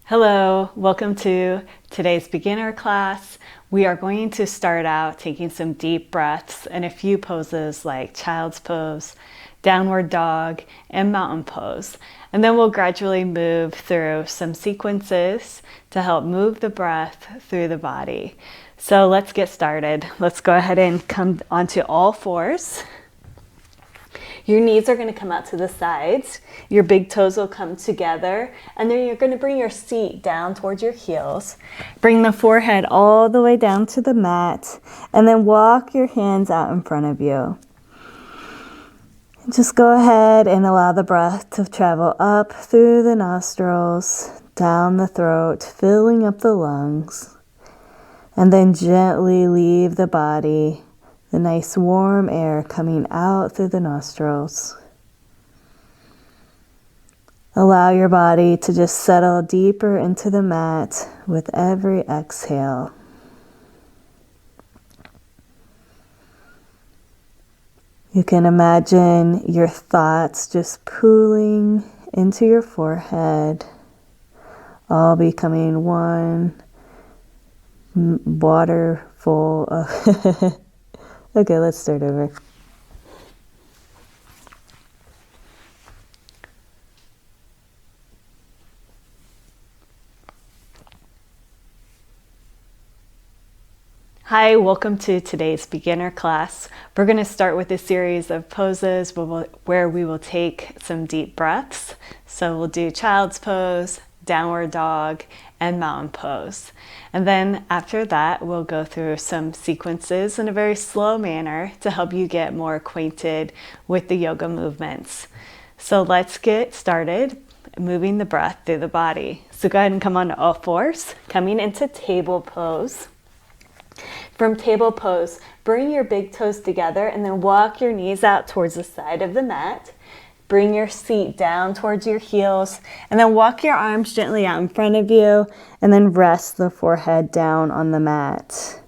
Hello, welcome to today's beginner class. We are going to start out taking some deep breaths and a few poses like child's pose, downward dog, and mountain pose. And then we'll gradually move through some sequences to help move the breath through the body. So let's get started. Let's go ahead and come onto all fours. Your knees are going to come out to the sides. Your big toes will come together. And then you're going to bring your seat down towards your heels. Bring the forehead all the way down to the mat. And then walk your hands out in front of you. Just go ahead and allow the breath to travel up through the nostrils, down the throat, filling up the lungs. And then gently leave the body. The nice warm air coming out through the nostrils. Allow your body to just settle deeper into the mat with every exhale. You can imagine your thoughts just pooling into your forehead, all becoming one waterful of Okay, let's start over. Hi, welcome to today's beginner class. We're going to start with a series of poses where we will take some deep breaths. So we'll do child's pose, downward dog, and mountain pose. And then after that, we'll go through some sequences in a very slow manner to help you get more acquainted with the yoga movements. So let's get started moving the breath through the body. So go ahead and come on to all fours, coming into table pose. From table pose, bring your big toes together and then walk your knees out towards the side of the mat. Bring your seat down towards your heels and then walk your arms gently out in front of you and then rest the forehead down on the mat.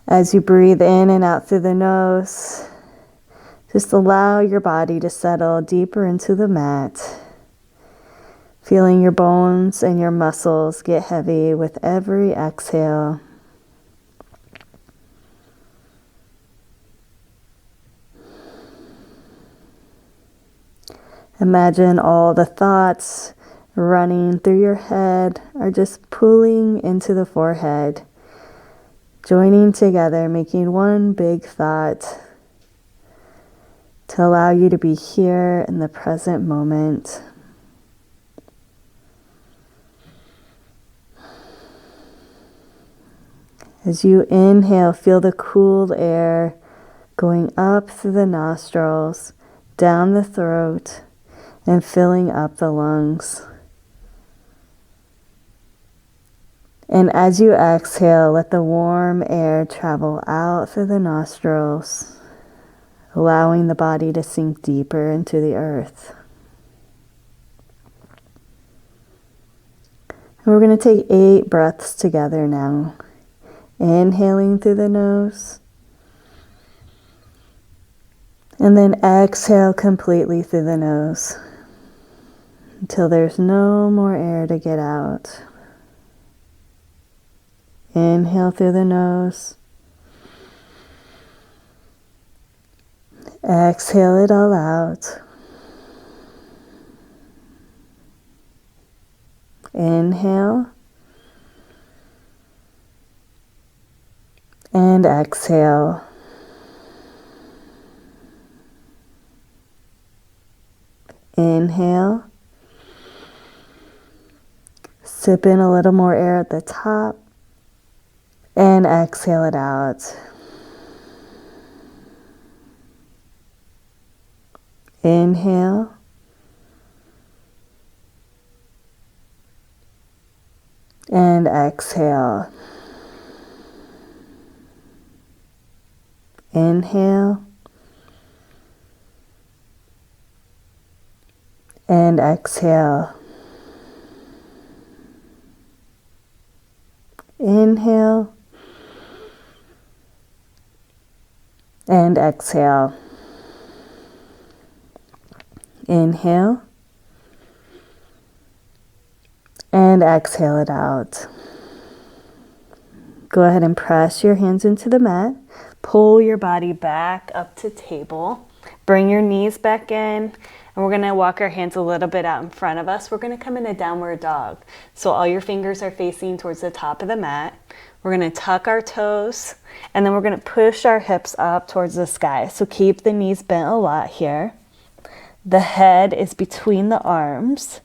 As you breathe in and out through the nose, just allow your body to settle deeper into the mat, feeling your bones and your muscles get heavy with every exhale. Imagine all the thoughts running through your head are just pulling into the forehead, joining together, making one big thought to allow you to be here in the present moment. As you inhale, feel the cool air going up through the nostrils, down the throat, and filling up the lungs. And as you exhale, let the warm air travel out through the nostrils, allowing the body to sink deeper into the earth. And we're going to take 8 breaths together now. Inhaling through the nose. And then exhale completely through the nose until there's no more air to get out. Inhale through the nose. Exhale it all out. Inhale. And exhale. Inhale. Sip in a little more air at the top. And exhale it out. Inhale. And exhale. Inhale. And exhale. Inhale. And exhale. Inhale. And exhale it out. Go ahead and press your hands into the mat. Pull your body back up to table. Bring your knees back in. And we're going to walk our hands a little bit out in front of us. We're going to come in a downward dog. So all your fingers are facing towards the top of the mat. We're going to tuck our toes. And then we're going to push our hips up towards the sky. So keep the knees bent a lot here. The head is between the arms.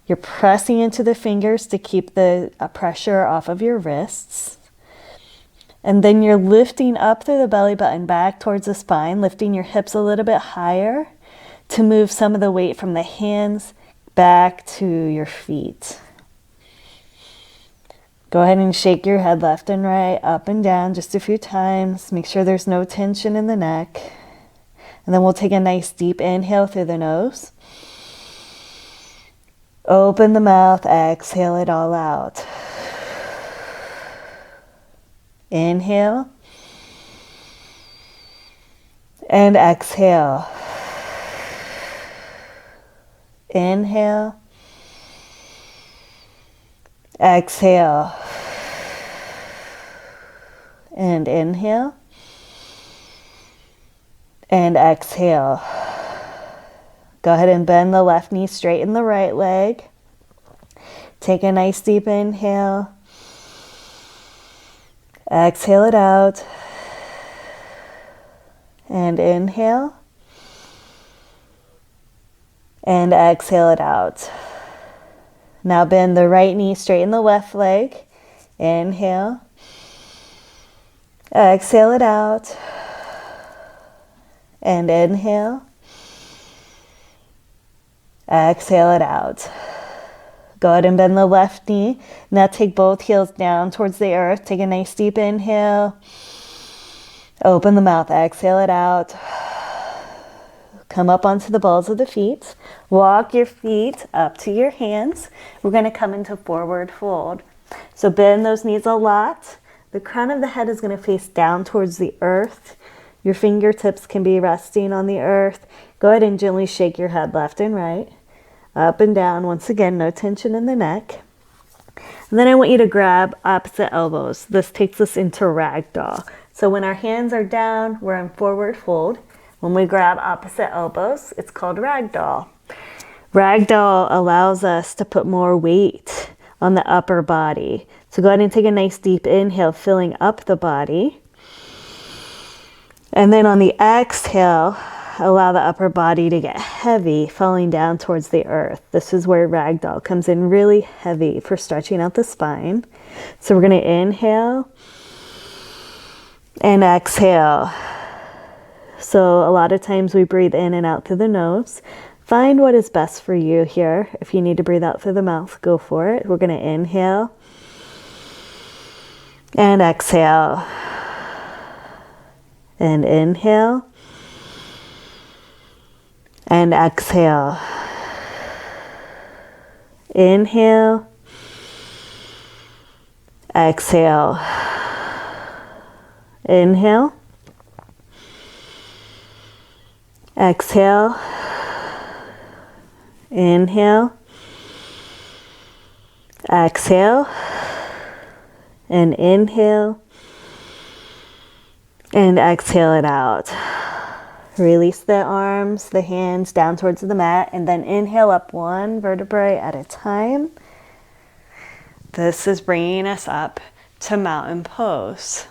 You're pressing into the fingers to keep the pressure off of your wrists. And then you're lifting up through the belly button back towards the spine, lifting your hips a little bit higher to move some of the weight from the hands back to your feet. Go ahead and shake your head left and right, up and down just a few times. Make sure there's no tension in the neck. And then we'll take a nice deep inhale through the nose. Open the mouth, exhale it all out. Inhale and exhale. Inhale, exhale, and inhale, and exhale. Go ahead and bend the left knee, straighten the right leg. Take a nice deep inhale. Exhale it out. And inhale. And exhale it out. Now bend the right knee, straighten the left leg. Inhale. Exhale it out. And inhale. Exhale it out. Go ahead and bend the left knee. Now take both heels down towards the earth. Take a nice deep inhale. Open the mouth. Exhale it out. Come up onto the balls of the feet. Walk your feet up to your hands. We're going to come into forward fold. So bend those knees a lot. The crown of the head is going to face down towards the earth. Your fingertips can be resting on the earth. Go ahead and gently shake your head left and right. Up and down. Once again, no tension in the neck. And then I want you to grab opposite elbows. This takes us into ragdoll. So when our hands are down, we're in forward fold. When we grab opposite elbows, it's called ragdoll. Ragdoll allows us to put more weight on the upper body. So go ahead and take a nice deep inhale, filling up the body. And then on the exhale, allow the upper body to get heavy, falling down towards the earth. This is where ragdoll comes in really heavy for stretching out the spine. So we're going to inhale and exhale. So a lot of times we breathe in and out through the nose. Find what is best for you here. If you need to breathe out through the mouth, go for it. We're going to inhale and exhale. And inhale. And exhale. Inhale. Exhale. Inhale. Exhale. Inhale. Exhale. And inhale. And exhale it out. Release the arms, the hands down towards the mat, and then inhale up one vertebrae at a time. This is bringing us up to mountain pose.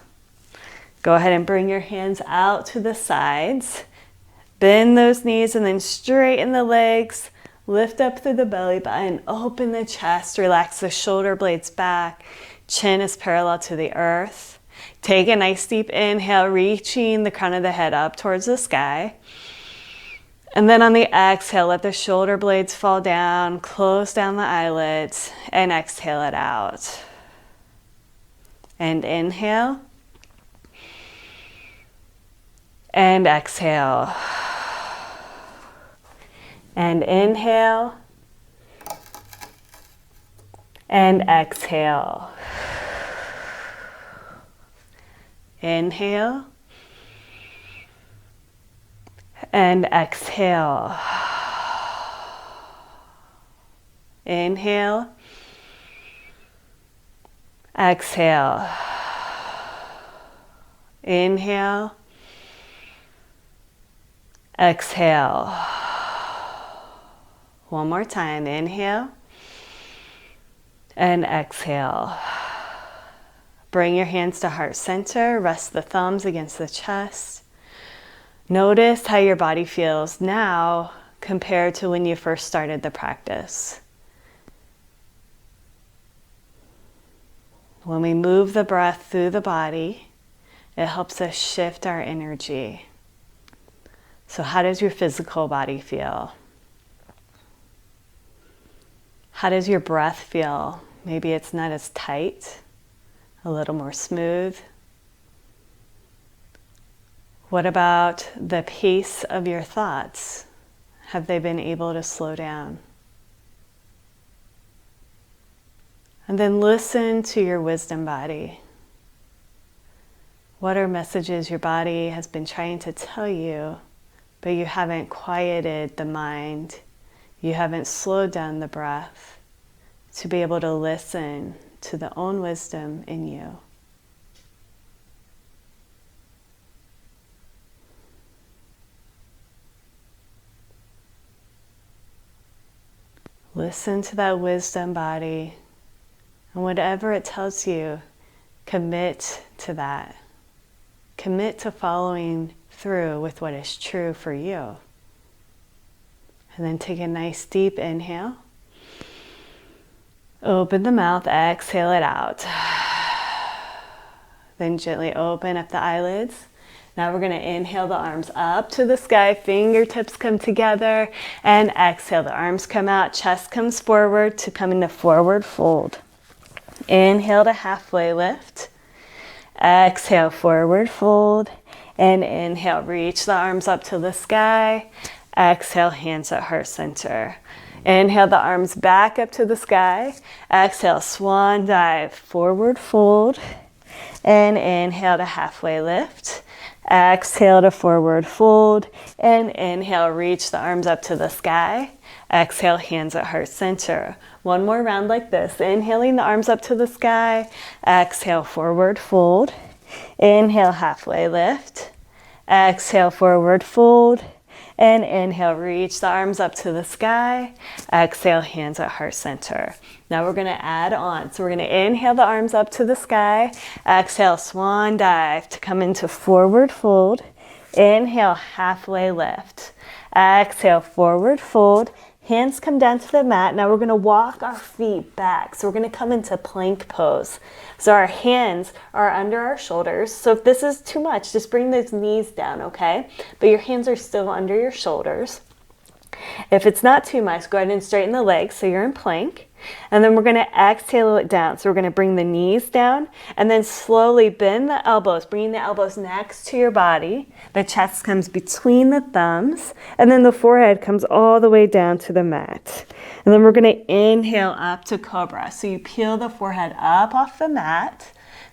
Go ahead and bring your hands out to the sides. Bend those knees and then straighten the legs. Lift up through the belly button. Open the chest. Relax the shoulder blades back. Chin is parallel to the earth. Take a nice deep inhale, reaching the crown of the head up towards the sky. And then on the exhale, let the shoulder blades fall down, close down the eyelids, and exhale it out. And inhale. And exhale. And inhale. And exhale. Inhale. And exhale. Inhale. Exhale. Inhale. Exhale. One more time. Inhale. And exhale. Bring your hands to heart center. Rest the thumbs against the chest. Notice how your body feels now compared to when you first started the practice. When we move the breath through the body, it helps us shift our energy. So how does your physical body feel? How does your breath feel? Maybe it's not as tight, a little more smooth. What about the pace of your thoughts? Have they been able to slow down? And then listen to your wisdom body. What are messages your body has been trying to tell you, but you haven't quieted the mind, you haven't slowed down the breath to be able to listen to the own wisdom in you? Listen to that wisdom body, and whatever it tells you, commit to that. Commit to following through with what is true for you. And then take a nice deep inhale. Open the mouth, exhale it out. Then gently open up the eyelids. Now we're going to inhale the arms up to the sky, fingertips come together, and exhale, the arms come out, chest comes forward to come into forward fold. Inhale to halfway lift. Exhale, forward fold. And inhale, reach the arms up to the sky. Exhale, hands at heart center. Inhale the arms back up to the sky. Exhale, swan dive, forward fold. And inhale to halfway lift. Exhale to forward fold. And inhale, reach the arms up to the sky. Exhale, hands at heart center. One more round like this. Inhaling the arms up to the sky. Exhale, forward fold. Inhale, halfway lift. Exhale, forward fold. And inhale, reach the arms up to the sky. Exhale, hands at heart center. Now we're going to add on. So we're going to inhale the arms up to the sky. Exhale, swan dive to come into forward fold. Inhale, halfway lift. Exhale, forward fold. Hands come down to the mat. Now we're going to walk our feet back. So we're going to come into plank pose. So our hands are under our shoulders. So if this is too much, just bring those knees down, okay? But your hands are still under your shoulders. If it's not too much, go ahead and straighten the legs so you're in plank. And then we're going to exhale it down. So we're going to bring the knees down and then slowly bend the elbows, bringing the elbows next to your body. The chest comes between the thumbs, and then the forehead comes all the way down to the mat. And then we're going to inhale up to cobra. So you peel the forehead up off the mat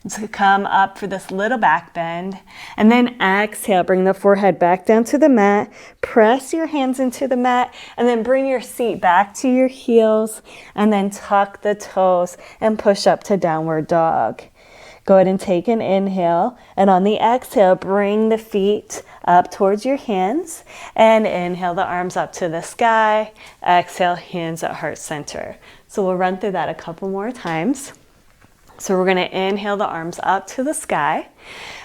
to come up for this little back bend. And then exhale, bring the forehead back down to the mat. Press your hands into the mat, and then bring your seat back to your heels, and then tuck the toes and push up to downward dog. Go ahead and take an inhale, and on the exhale, bring the feet up towards your hands, and inhale the arms up to the sky. Exhale, hands at heart center. So we'll run through that a couple more times. So we're going to inhale the arms up to the sky.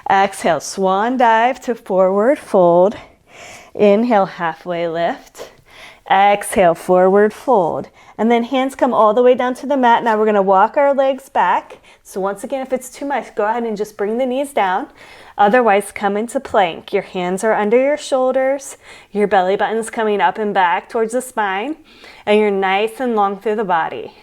Exhale, swan dive to forward fold. Inhale, halfway lift. Exhale, forward fold. And then hands come all the way down to the mat. Now we're going to walk our legs back. So once again, if it's too much, go ahead and just bring the knees down. Otherwise, come into plank. Your hands are under your shoulders. Your belly button's coming up and back towards the spine. And you're nice and long through the body.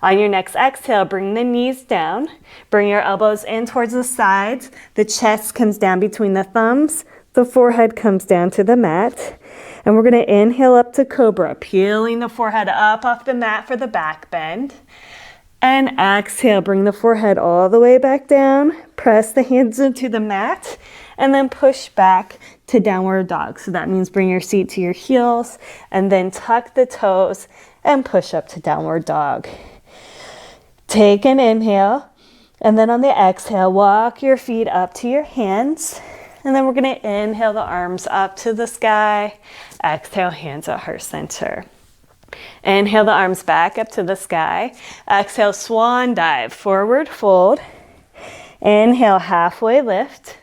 On your next exhale, bring the knees down. Bring your elbows in towards the sides. The chest comes down between the thumbs. The forehead comes down to the mat. And we're going to inhale up to cobra, peeling the forehead up off the mat for the back bend. And exhale, bring the forehead all the way back down. Press the hands into the mat. And then push back to downward dog. So that means bring your seat to your heels. And then tuck the toes and push up to downward dog. Take an inhale. And then on the exhale, walk your feet up to your hands. And then we're going to inhale the arms up to the sky. Exhale, hands at heart center. Inhale the arms back up to the sky. Exhale, swan dive, forward fold. Inhale, halfway lift.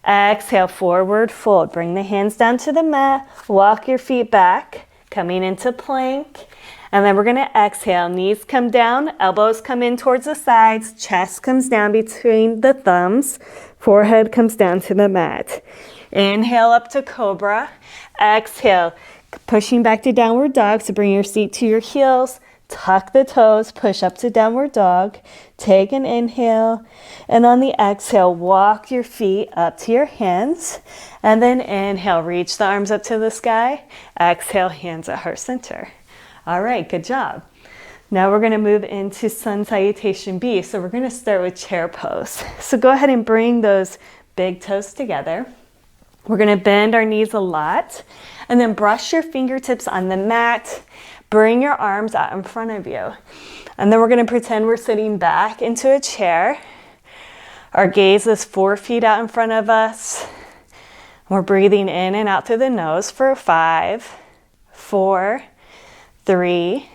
Exhale, forward fold. Bring the hands down to the mat. Walk your feet back, coming into plank. And then we're going to exhale. Knees come down, elbows come in towards the sides, chest comes down between the thumbs, forehead comes down to the mat. Inhale up to cobra. Exhale, pushing back to downward dog. So bring your seat to your heels. Tuck the toes, push up to downward dog. Take an inhale. And on the exhale, walk your feet up to your hands. And then inhale, reach the arms up to the sky. Exhale, hands at heart center. All right, good job. Now we're going to move into sun salutation B. So we're going to start with chair pose. So go ahead and bring those big toes together. We're going to bend our knees a lot and then brush your fingertips on the mat. Bring your arms out in front of you. And then we're going to pretend we're sitting back into a chair. Our gaze is 4 feet out in front of us. We're breathing in and out through the nose for 5, 4, 3,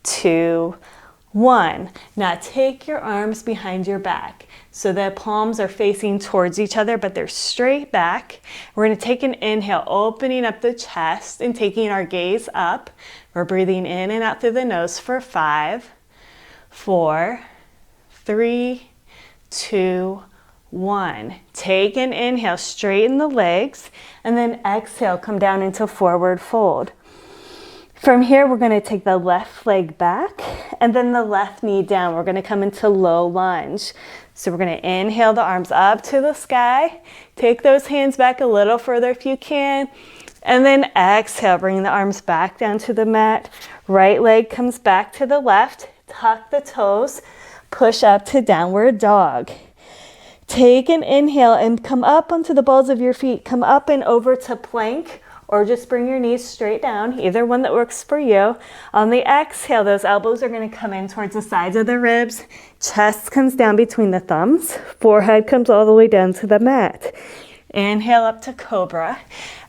2, 1. Now take your arms behind your back so the palms are facing towards each other, but they're straight back. We're going to take an inhale, opening up the chest and taking our gaze up. We're breathing in and out through the nose for 5, 4, 3, 2, 1. Take an inhale, straighten the legs, and then exhale, come down into forward fold. From here, we're going to take the left leg back and then the left knee down. We're going to come into low lunge. So we're going to inhale the arms up to the sky. Take those hands back a little further if you can. And then exhale, bring the arms back down to the mat. Right leg comes back to the left. Tuck the toes. Push up to downward dog. Take an inhale and come up onto the balls of your feet. Come up and over to plank. Or just bring your knees straight down, either one that works for you. On the exhale, those elbows are going to come in towards the sides of the ribs. Chest comes down between the thumbs. Forehead comes all the way down to the mat. Inhale up to cobra.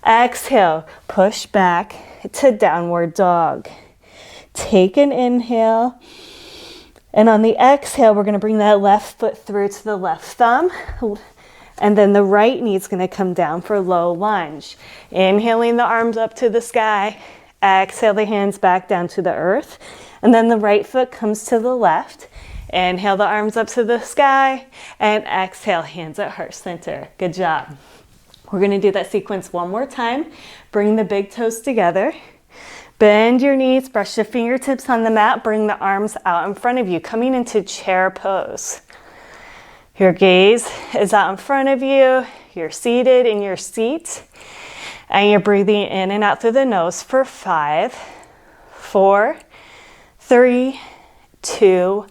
Exhale, push back to downward dog. Take an inhale. And on the exhale, we're going to bring that left foot through to the left thumb. And then the right knee is going to come down for low lunge. Inhaling the arms up to the sky. Exhale the hands back down to the earth. And then the right foot comes to the left. Inhale the arms up to the sky. And exhale, hands at heart center. Good job. We're going to do that sequence one more time. Bring the big toes together. Bend your knees, brush the fingertips on the mat. Bring the arms out in front of you, coming into chair pose. Your gaze is out in front of you. You're seated in your seat. And you're breathing in and out through the nose for 5, 4, 3, 2,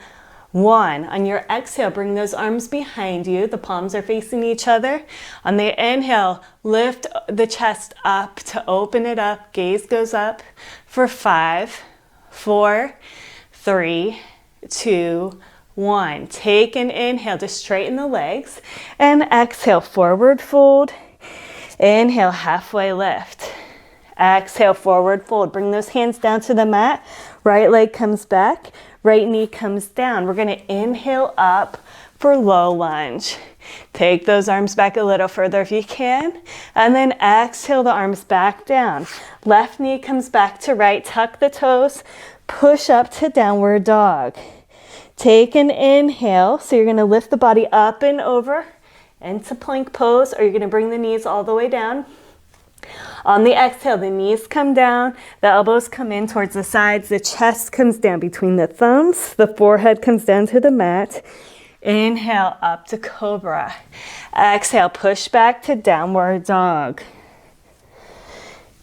1. On your exhale, bring those arms behind you. The palms are facing each other. On the inhale, lift the chest up to open it up. Gaze goes up for 5, 4, 3, 2, 1. Take an inhale to straighten the legs and exhale, forward fold. Inhale, halfway lift. Exhale, forward fold. Bring those hands down to the mat. Right leg comes back, right knee comes down. We're going to inhale up for low lunge. Take those arms back a little further if you can. And then exhale the arms back down. Left knee comes back to right. Tuck the toes. Push up to downward dog. Take an inhale. So you're going to lift the body up and over into plank pose, or you're going to bring the knees all the way down. On the exhale, the knees come down, the elbows come in towards the sides, the chest comes down between the thumbs, the forehead comes down to the mat. Inhale up to cobra. Exhale, push back to downward dog.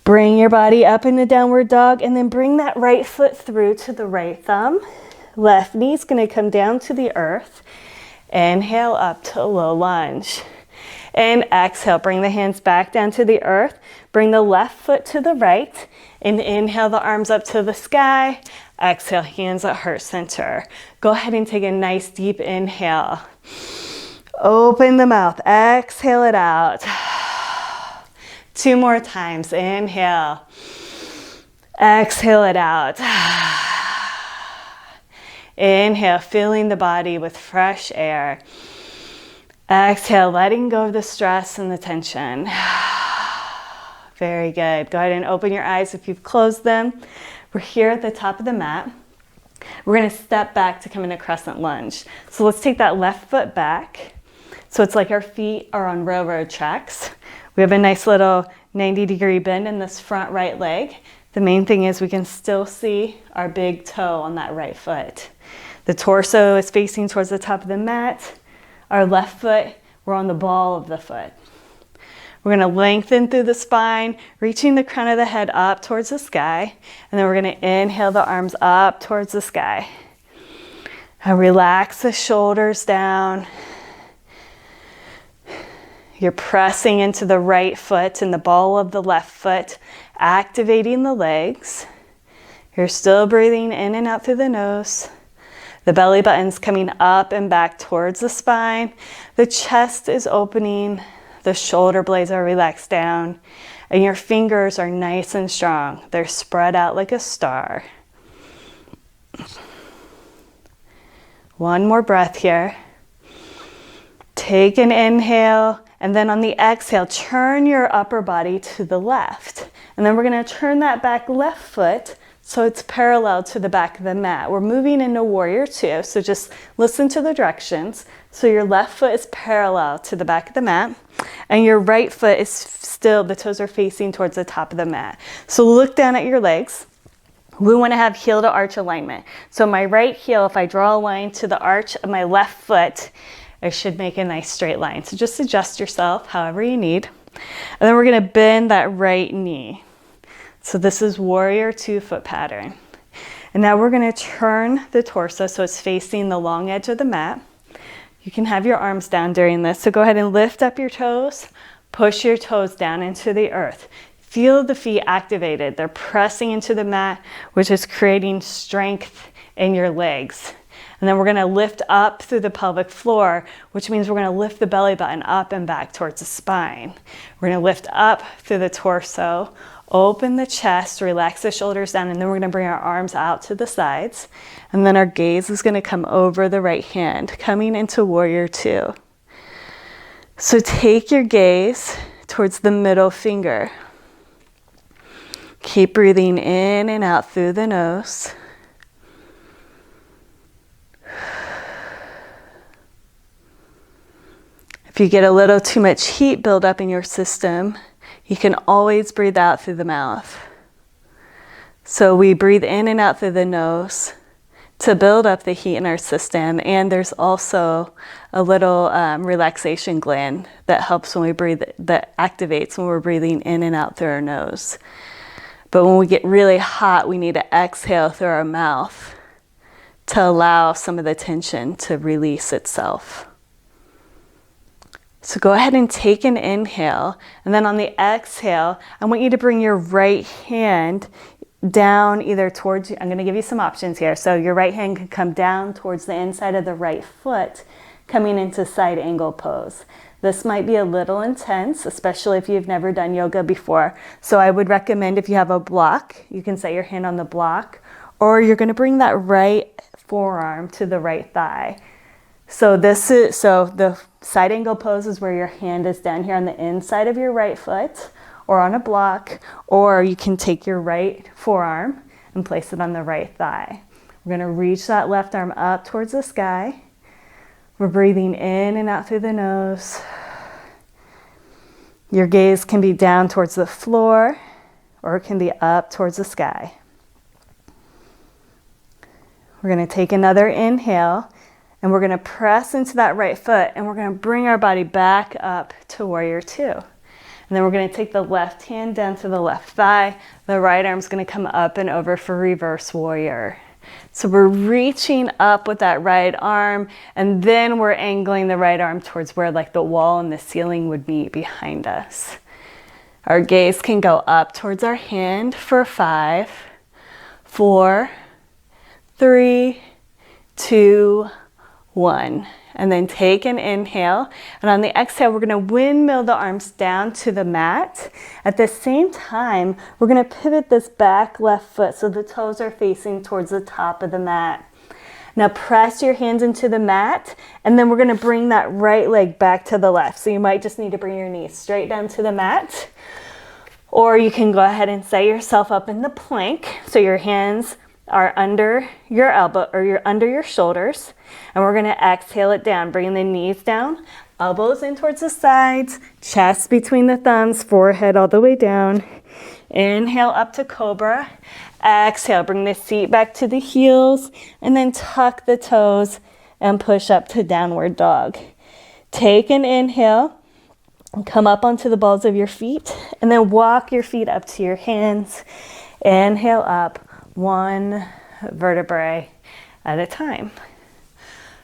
Bring your body up into downward dog and then bring that right foot through to the right thumb. Left knee's going to come down to the earth. Inhale up to low lunge. And exhale, bring the hands back down to the earth. Bring the left foot to the right. And inhale the arms up to the sky. Exhale, hands at heart center. Go ahead and take a nice deep inhale. Open the mouth, exhale it out. 2 more times, inhale. Exhale it out. Inhale, filling the body with fresh air. Exhale, letting go of the stress and the tension. Very good. Go ahead and open your eyes if you've closed them. We're here at the top of the mat. We're going to step back to come in a crescent lunge. So let's take that left foot back. So it's like our feet are on railroad tracks. We have a nice little 90-degree bend in this front right leg. The main thing is we can still see our big toe on that right foot. The torso is facing towards the top of the mat. Our left foot, we're on the ball of the foot. We're going to lengthen through the spine, reaching the crown of the head up towards the sky. And then we're going to inhale the arms up towards the sky. And relax the shoulders down. You're pressing into the right foot and the ball of the left foot, activating the legs. You're still breathing in and out through the nose. The belly button's coming up and back towards the spine. The chest is opening. The shoulder blades are relaxed down. And your fingers are nice and strong. They're spread out like a star. One more breath here. Take an inhale. And then on the exhale, turn your upper body to the left. And then we're going to turn that back left foot so it's parallel to the back of the mat. We're moving into warrior two, so just listen to the directions. So your left foot is parallel to the back of the mat, and your right foot is still, the toes are facing towards the top of the mat. So look down at your legs. We want to have heel to arch alignment. So my right heel, if I draw a line to the arch of my left foot, I should make a nice straight line. So just adjust yourself however you need. And then we're going to bend that right knee. So this is warrior two foot pattern. And now we're going to turn the torso so it's facing the long edge of the mat. You can have your arms down during this. So go ahead and lift up your toes, push your toes down into the earth. Feel the feet activated. They're pressing into the mat, which is creating strength in your legs. And then we're going to lift up through the pelvic floor, which means we're going to lift the belly button up and back towards the spine. We're going to lift up through the torso, open the chest, relax the shoulders down, and then we're going to bring our arms out to the sides. And then our gaze is going to come over the right hand, coming into warrior two. So take your gaze towards the middle finger. Keep breathing in and out through the nose. If you get a little too much heat build up in your system, you can always breathe out through the mouth. So we breathe in and out through the nose to build up the heat in our system. And there's also a little relaxation gland that helps when we breathe, that activates when we're breathing in and out through our nose. But when we get really hot, we need to exhale through our mouth to allow some of the tension to release itself. So go ahead and take an inhale, and then on the exhale, I want you to bring your right hand down either towards you. I'm going to give you some options here. So your right hand can come down towards the inside of the right foot, coming into side angle pose. This might be a little intense, especially if you've never done yoga before. So I would recommend if you have a block, you can set your hand on the block, or you're going to bring that right forearm to the right thigh. So the side angle pose is where your hand is down here on the inside of your right foot or on a block, or you can take your right forearm and place it on the right thigh. We're going to reach that left arm up towards the sky. We're breathing in and out through the nose. Your gaze can be down towards the floor or it can be up towards the sky. We're going to take another inhale. And we're going to press into that right foot and we're going to bring our body back up to warrior two. And then we're going to take the left hand down to the left thigh. The right arm's going to come up and over for reverse warrior. So we're reaching up with that right arm, and then we're angling the right arm towards where like the wall and the ceiling would meet behind us. Our gaze can go up towards our hand for 5, 4, 3, 2, 1. And then take an inhale. And on the exhale, we're going to windmill the arms down to the mat. At the same time, we're going to pivot this back left foot so the toes are facing towards the top of the mat. Now press your hands into the mat, and then we're going to bring that right leg back to the left. So you might just need to bring your knees straight down to the mat. Or you can go ahead and set yourself up in the plank. So your hands are under your elbow, or you're under your shoulders, and we're going to exhale it down. Bring the knees down, elbows in towards the sides, chest between the thumbs, forehead all the way down. Inhale up to cobra. Exhale, bring the seat back to the heels, and then tuck the toes and push up to downward dog. Take an inhale and come up onto the balls of your feet, and then walk your feet up to your hands. Inhale up, 1 vertebrae at a time.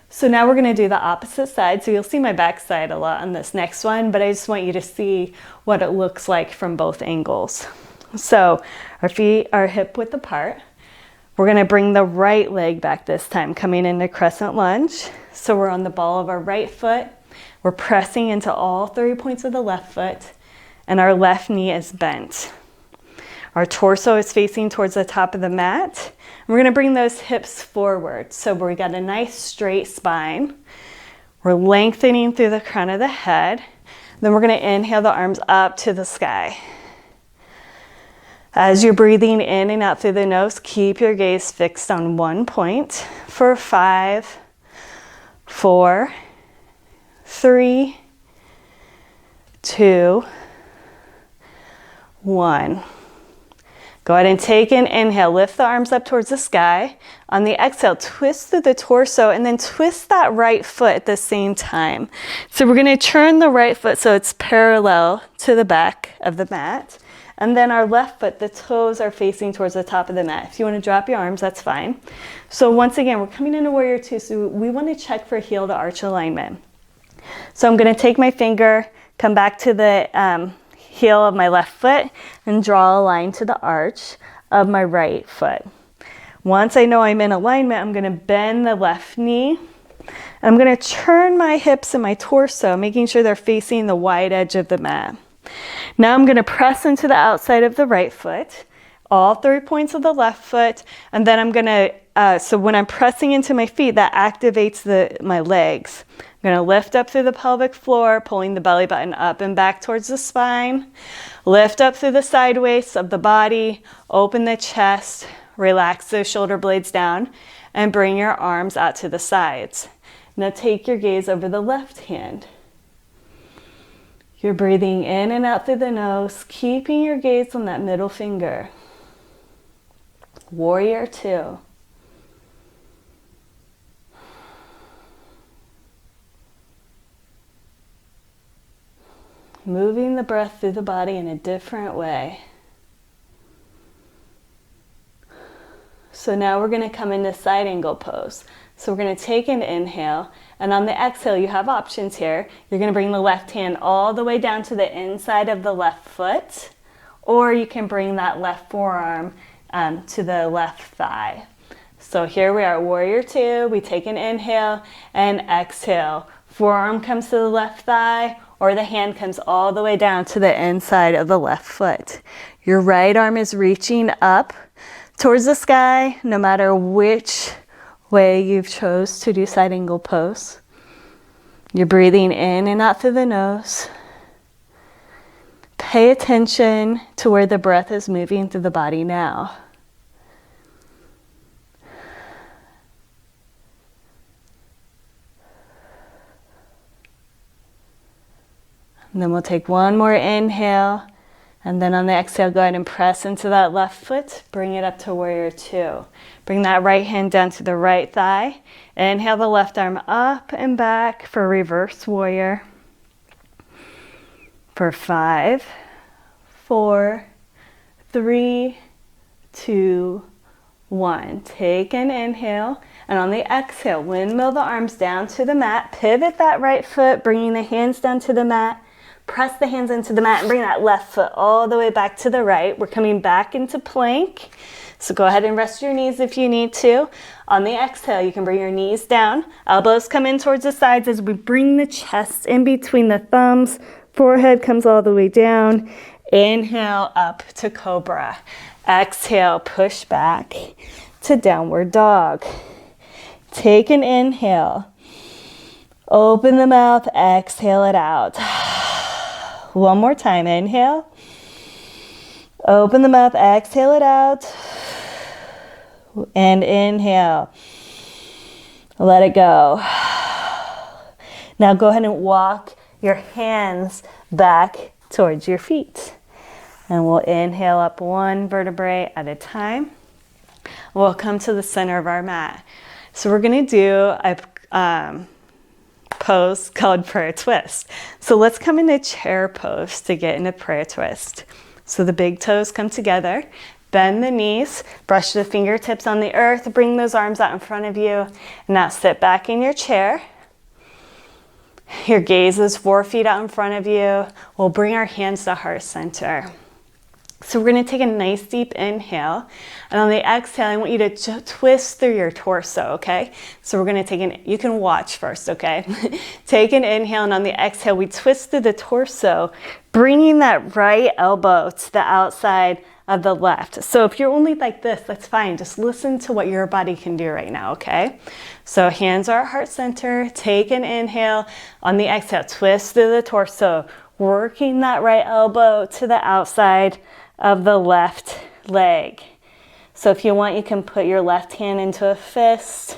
So now we're going to do the opposite side. So you'll see my back side a lot on this next one, but I just want you to see what it looks like from both angles. So our feet are hip width apart. We're going to bring the right leg back this time, coming into crescent lunge. So we're on the ball of our right foot. We're pressing into all 3 points of the left foot, and our left knee is bent. Our torso is facing towards the top of the mat. We're going to bring those hips forward. So we got a nice straight spine. We're lengthening through the crown of the head. Then we're going to inhale the arms up to the sky. As you're breathing in and out through the nose, keep your gaze fixed on one point for 5, 4, 3, 2, 1. Go ahead and take an inhale. Lift the arms up towards the sky. On the exhale, twist through the torso and then twist that right foot at the same time. So we're going to turn the right foot so it's parallel to the back of the mat. And then our left foot, the toes are facing towards the top of the mat. If you want to drop your arms, that's fine. So once again, we're coming into warrior 2. So we want to check for heel to arch alignment. So I'm going to take my finger, come back to the heel of my left foot, and draw a line to the arch of my right foot. Once I know I'm in alignment, I'm going to bend the left knee. I'm going to turn my hips and my torso, making sure they're facing the wide edge of the mat. Now I'm going to press into the outside of the right foot, all 3 points of the left foot, and then I'm going to, so when I'm pressing into my feet, that activates my legs. I'm going to lift up through the pelvic floor, pulling the belly button up and back towards the spine. Lift up through the side waist of the body, open the chest, relax those shoulder blades down, and bring your arms out to the sides. Now take your gaze over the left hand. You're breathing in and out through the nose, keeping your gaze on that middle finger. Warrior 2. Moving the breath through the body in a different way. So now we're going to come into side angle pose. So we're going to take an inhale, and on the exhale, you have options here. You're going to bring the left hand all the way down to the inside of the left foot, or you can bring that left forearm to the left thigh. So here we are, warrior 2. We take an inhale and exhale. Forearm comes to the left thigh, or the hand comes all the way down to the inside of the left foot. Your right arm is reaching up towards the sky, no matter which way you've chose to do side angle pose. You're breathing in and out through the nose. Pay attention to where the breath is moving through the body now. And then we'll take one more inhale, and then on the exhale, go ahead and press into that left foot, bring it up to warrior 2. Bring that right hand down to the right thigh. Inhale the left arm up and back for reverse warrior. For 5, 4, 3, 2, 1. Take an inhale, and on the exhale, windmill the arms down to the mat. Pivot that right foot, bringing the hands down to the mat. Press the hands into the mat and bring that left foot all the way back to the right. We're coming back into plank. So go ahead and rest your knees if you need to. On the exhale, you can bring your knees down. Elbows come in towards the sides as we bring the chest in between the thumbs. Forehead comes all the way down. Inhale up to cobra. Exhale, push back to downward dog. Take an inhale. Open the mouth, exhale it out. One more time, inhale. Open the mouth, exhale it out. And inhale. Let it go. Now go ahead and walk your hands back towards your feet. And we'll inhale up one vertebrae at a time. We'll come to the center of our mat. So we're going to do a pose called prayer twist. So let's come into chair pose to get into prayer twist. So the big toes come together. Bend the knees, brush the fingertips on the earth, bring those arms out in front of you. Now sit back in your chair. Your gaze is 4 feet out in front of you. We'll bring our hands to heart center. So we're going to take a nice deep inhale, and on the exhale, I want you to twist through your torso, okay? So we're going to take you can watch first, okay? Take an inhale, and on the exhale, we twist through the torso, bringing that right elbow to the outside of the left. So if you're only like this, that's fine. Just listen to what your body can do right now, okay? So hands are at heart center. Take an inhale. On the exhale, twist through the torso, working that right elbow to the outside of the left leg. So if you want, you can put your left hand into a fist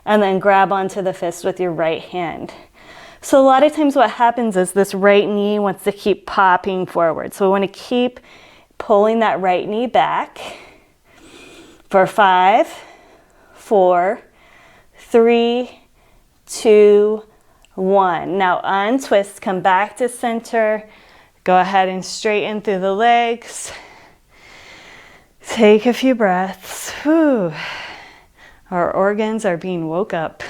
and then grab onto the fist with your right hand. So a lot of times what happens is this right knee wants to keep popping forward. So we want to keep pulling that right knee back for 5, 4, 3, 2, 1. Now untwist, come back to center. Go ahead and straighten through the legs. Take a few breaths. Whew. Our organs are being woke up.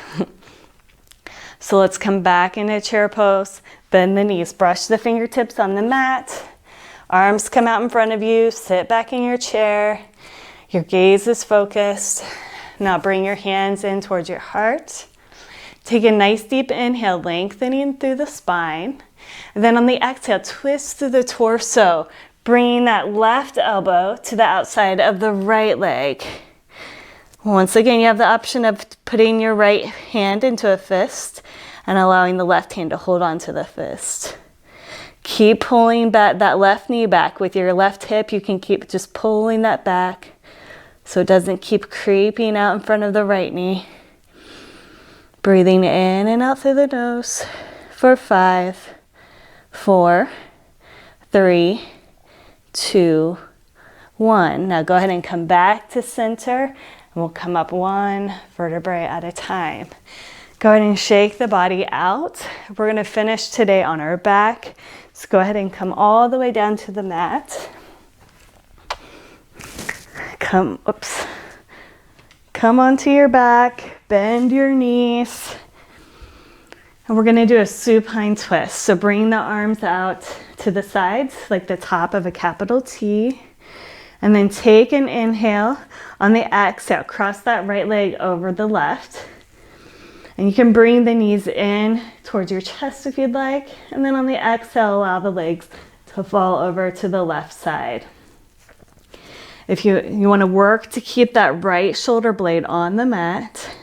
So let's come back into chair pose. Bend the knees, brush the fingertips on the mat. Arms come out in front of you. Sit back in your chair. Your gaze is focused. Now bring your hands in towards your heart. Take a nice deep inhale, lengthening through the spine. And then on the exhale, twist through the torso, bringing that left elbow to the outside of the right leg. Once again, you have the option of putting your right hand into a fist and allowing the left hand to hold on to the fist. Keep pulling back that left knee back with your left hip. You can keep just pulling that back so it doesn't keep creeping out in front of the right knee. Breathing in and out through the nose for 5, 4, 3, 2, 1. Now go ahead and come back to center, and we'll come up one vertebrae at a time. Go ahead and shake the body out. We're going to finish today on our back. So go ahead and come all the way down to the mat. Come onto your back, bend your knees. And we're going to do a supine twist. So bring the arms out to the sides like the top of a capital T. And then take an inhale. On the exhale, cross that right leg over the left. And you can bring the knees in towards your chest if you'd like. And then on the exhale, allow the legs to fall over to the left side. If you want to work to keep that right shoulder blade on the mat.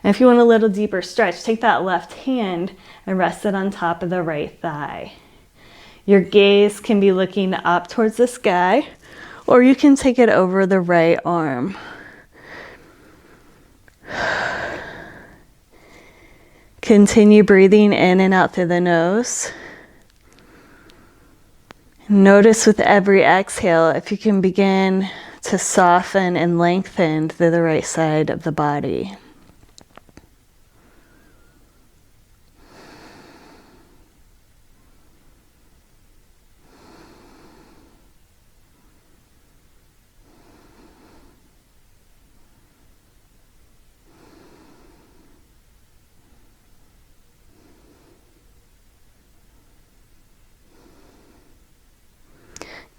And if you want a little deeper stretch, take that left hand and rest it on top of the right thigh. Your gaze can be looking up towards the sky, or you can take it over the right arm. Continue breathing in and out through the nose. Notice with every exhale if you can begin to soften and lengthen through the right side of the body.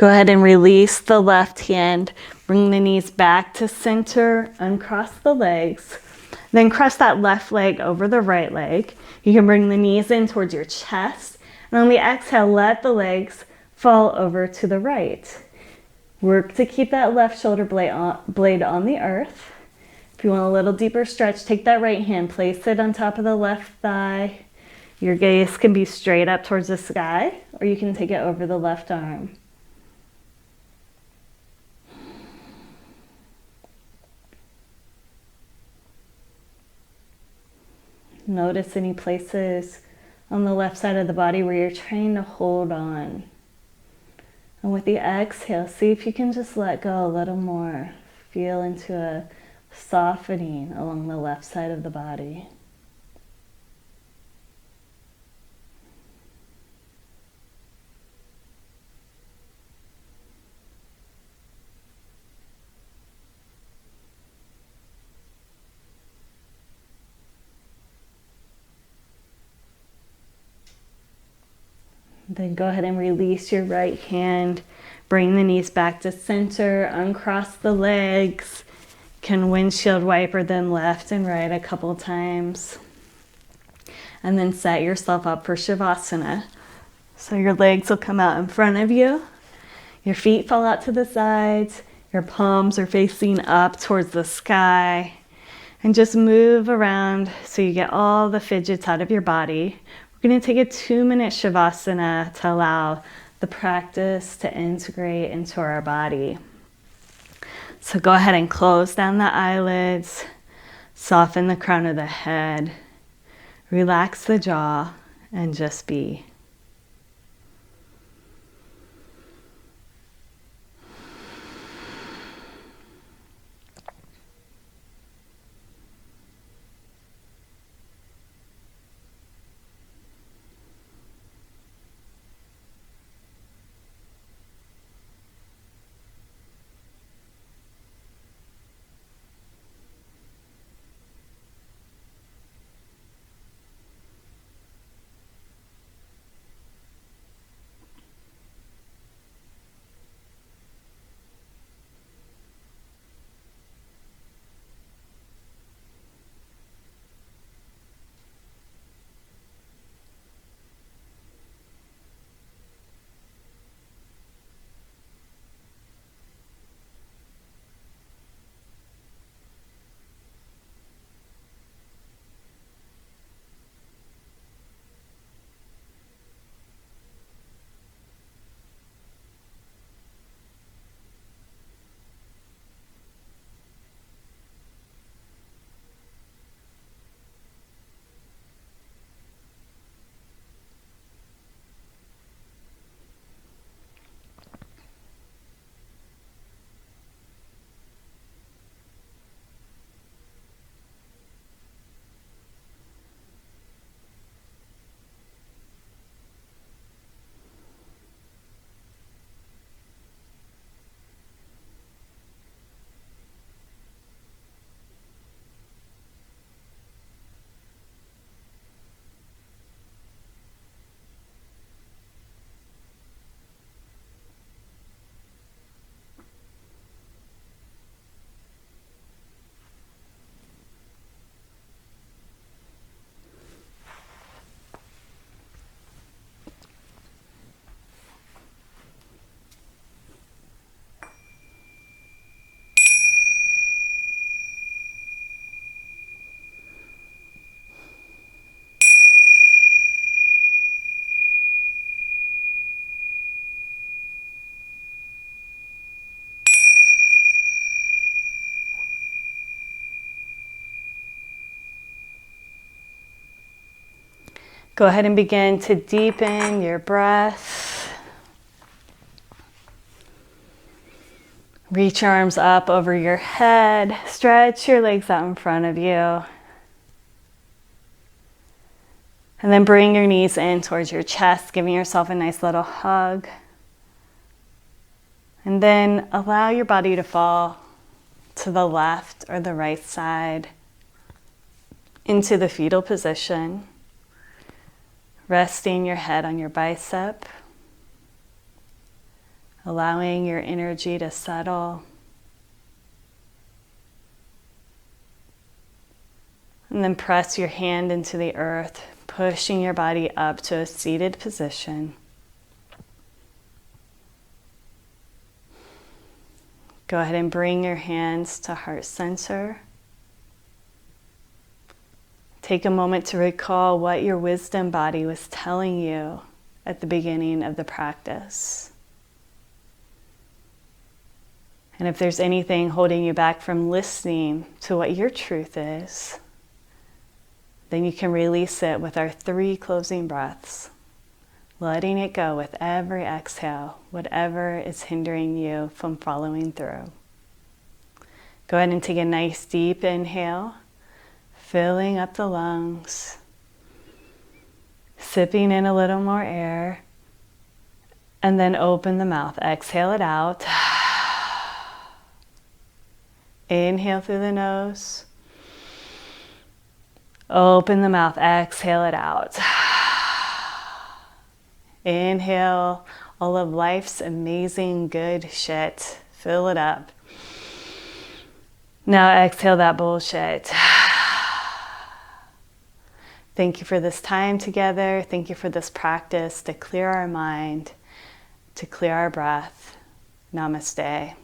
Go ahead and release the left hand. Bring the knees back to center. Uncross the legs. Then cross that left leg over the right leg. You can bring the knees in towards your chest. And on the exhale, let the legs fall over to the right. Work to keep that left shoulder blade on the earth. If you want a little deeper stretch, take that right hand, place it on top of the left thigh. Your gaze can be straight up towards the sky, or you can take it over the left arm. Notice any places on the left side of the body where you're trying to hold on. And with the exhale, see if you can just let go a little more. Feel into a softening along the left side of the body. Then go ahead and release your right hand. Bring the knees back to center. Uncross the legs. Can windshield wiper them left and right a couple times. And then set yourself up for Shavasana. So your legs will come out in front of you. Your feet fall out to the sides. Your palms are facing up towards the sky. And just move around so you get all the fidgets out of your body. We're going to take a 2-minute Shavasana to allow the practice to integrate into our body. So go ahead and close down the eyelids, soften the crown of the head, relax the jaw, and just be. Go ahead and begin to deepen your breath. Reach your arms up over your head. Stretch your legs out in front of you. And then bring your knees in towards your chest, giving yourself a nice little hug. And then allow your body to fall to the left or the right side into the fetal position. Resting your head on your bicep. allowing your energy to settle. And then press your hand into the earth, pushing your body up to a seated position. Go ahead and bring your hands to heart center. Take a moment to recall what your wisdom body was telling you at the beginning of the practice. And if there's anything holding you back from listening to what your truth is, then you can release it with our 3 closing breaths, letting it go with every exhale, whatever is hindering you from following through. Go ahead and take a nice deep inhale, filling up the lungs, sipping in a little more air, and then open the mouth. Exhale it out. Inhale through the nose. Open the mouth, exhale it out. Inhale all of life's amazing good shit. Fill it up. Now exhale that bullshit. Thank you for this time together. Thank you for this practice to clear our mind, to clear our breath. Namaste.